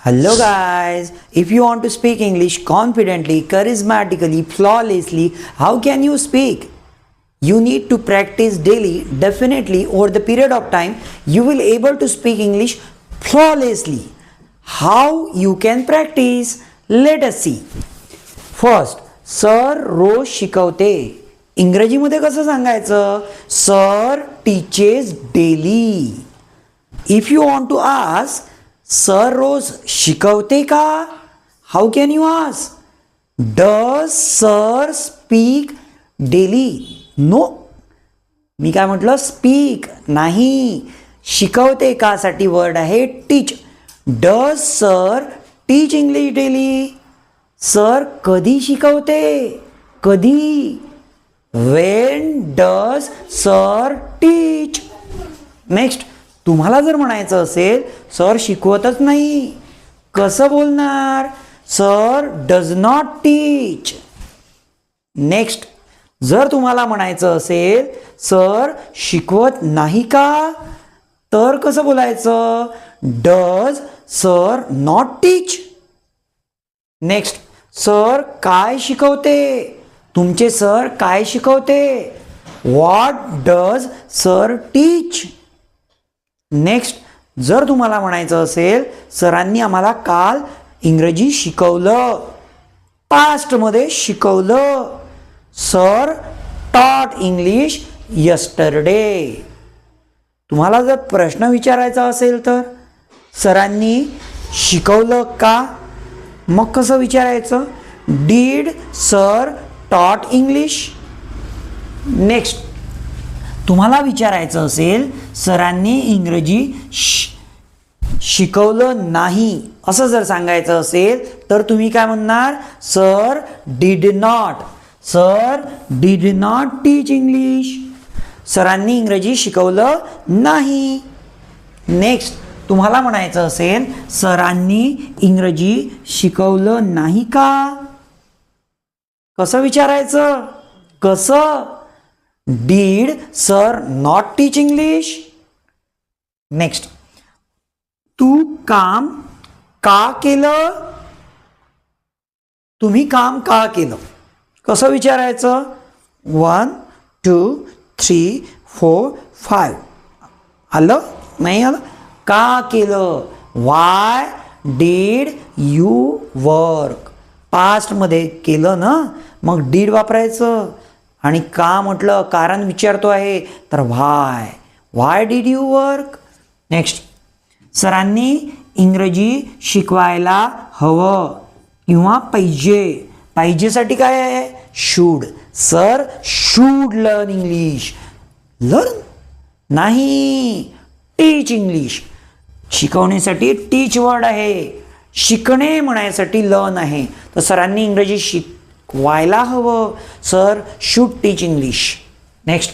Hello guys, if you want to speak English confidently, charismatically, flawlessly, how can you speak? You need to practice daily. Definitely over the period of time you will able to speak English flawlessly. How you can practice? Let us see. First, sir रोज शिकवते. इंग्रजीमध्ये कसं सांगायचं? Sir teaches daily. If you want to ask sir रोज शिकवते का? How can you ask? Does sir speak daily? No. मी काय म्हटलं? स्पीक नाही, शिकवते का साठी वर्ड आहे teach. Does sir teach English daily? Sir कधी शिकवते? कधी? When does sir teach? Next, तुम्हाला जर म्हणायचं असेल सर शिकवतच नाही, कसं बोलणार? Sir does not teach. Next, जर तुम्हाला म्हणायचं असेल सर शिकवत नाही का, तर कसं बोलायचं? Does sir not teach. Next, sir काय शिकवते? तुमचे सर काय शिकवते? What does sir teach? Next, जर तुम्हाला म्हणायचं असेल सरांनी आम्हाला काल इंग्रजी शिकवलं, पास्टमध्ये शिकवलं. सर टॉट इंग्लिश यस्टरडे. तुम्हाला जर प्रश्न विचारायचा असेल तर सरांनी शिकवलं का? मग कसं विचारायचं? डीड सर टॉट इंग्लिश? नेक्स्ट, तुम्हाला विचारायचं असेल सरांनी इंग्रजी शिकवलं नाही असं जर सांगायचं असेल तर तुम्ही काय म्हणणार? Sir did not. Sir did not teach English. सरांनी इंग्रजी शिकवलं नाही. नेक्स्ट, तुम्हाला म्हणायचं असेल सरांनी इंग्रजी शिकवलं नाही का? कसं विचारायचं? कसं? Did sir not teach English? Next, तू काम का केलं? तुम्ही काम का केलं? कसं विचारायचं? 1 2 3 4 5. आलं? नाही आलं? का केलं? Why did you work? पास्टमध्ये केलं ना, मग डीड वापरायचं. आणि का म्हटलं कारण विचारतो आहे तर why did you work? Next, सरांनी इंग्रजी शिकवायला हवं किंवा पाहिजे. पाहिजेसाठी काय आहे? Should. Sir should learn English. Learn नाही, टीच इंग्लिश. शिकवण्यासाठी टीच वर्ड आहे, शिकणे म्हणायसाठी लर्न आहे. तर सरांनी इंग्रजी शिकवायला हवं. Sir should teach English. Next,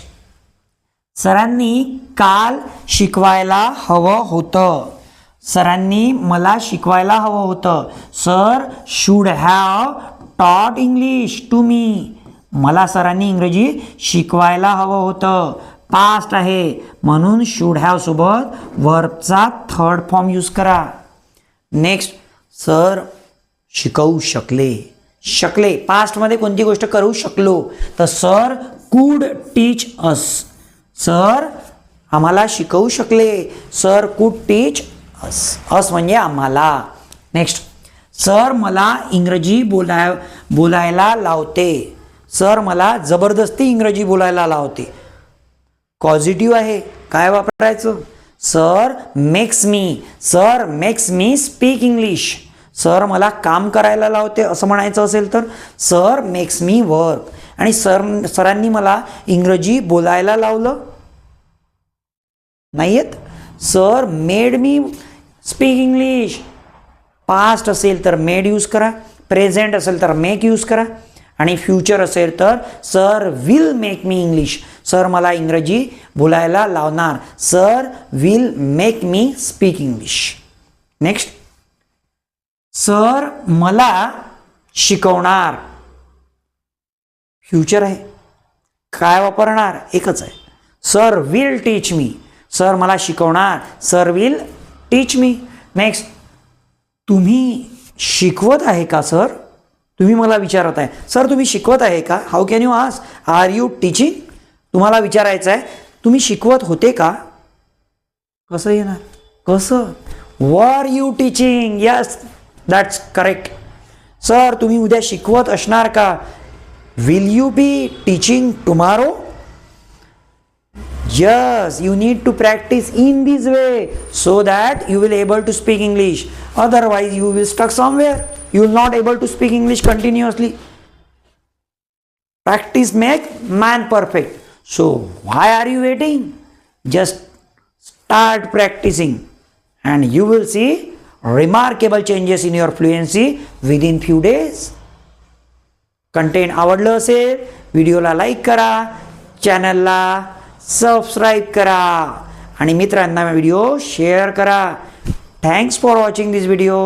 सरांनी काल शिकवायला हवं होतं. सरांनी मला शिकवायला हवं होतं. सर शूड हॅव टॉट इंग्लिश टू मी. मला सरांनी इंग्रजी शिकवायला हवं होतं. पास्ट आहे म्हणून शूड हॅव सोबत वर्बचा थर्ड फॉर्म यूज करा. नेक्स्ट, सर शिकवू शकले. शकले पास्टमध्ये कोणती गोष्ट करू शकलो तर सर कुड टीच अस. सर आम्हाला शिकवू शकले. सर कुड टीच अस. अस म्हणजे आम्हाला. नेक्स्ट, सर मला इंग्रजी बोलायला लावते. सर मला जबरदस्ती इंग्रजी बोलायला लावते. पॉझिटिव्ह आहे, काय वापरायचं? Sir makes me. Sir makes me speak English. Sir मला काम करायला लावते असं म्हणायचं असेल तर सर मेक्स मी वर्क. आणि सरांनी मला इंग्रजी बोलायला लावलं नाही येत. Sir made me speak English. Past असेल तर मेड यूज करा, प्रेझेंट असेल तर मेक यूज करा, आणि फ्युचर असेल तर sir will make me English. Sir मला इंग्रजी बोलायला लावणार. Sir will make me speak English. Next, sir मला शिकवणार. फ्युचर आहे, काय वापरणार? एकच आहे. Sir will teach me. Sir मला शिकवणार. Sir will teach me. Next, तुम्ही शिकवत आहे का सर? तुम्ही मला विचारत आहे, सर तुम्ही शिकवत आहे का? How can you ask are you teaching? तुम्हाला विचारायचं आहे तुम्ही शिकवत होते का? कसं येणार? कसं? Were you teaching? Yes, that's correct. Sir तुम्ही उद्या शिकवत असणार का? Will you be teaching tomorrow? Yes, you need to practice in this way so that you will able to speak English. Otherwise, you will stuck somewhere. You will not able to speak English continuously. Practice make man perfect. So why are you waiting? Just start practicing, and you will see remarkable changes in your fluency within few days. Content आवडलं असेल व्हिडिओला like करा, चॅनलला subscribe करा आणि मित्रांना video share करा. Thanks for watching this video.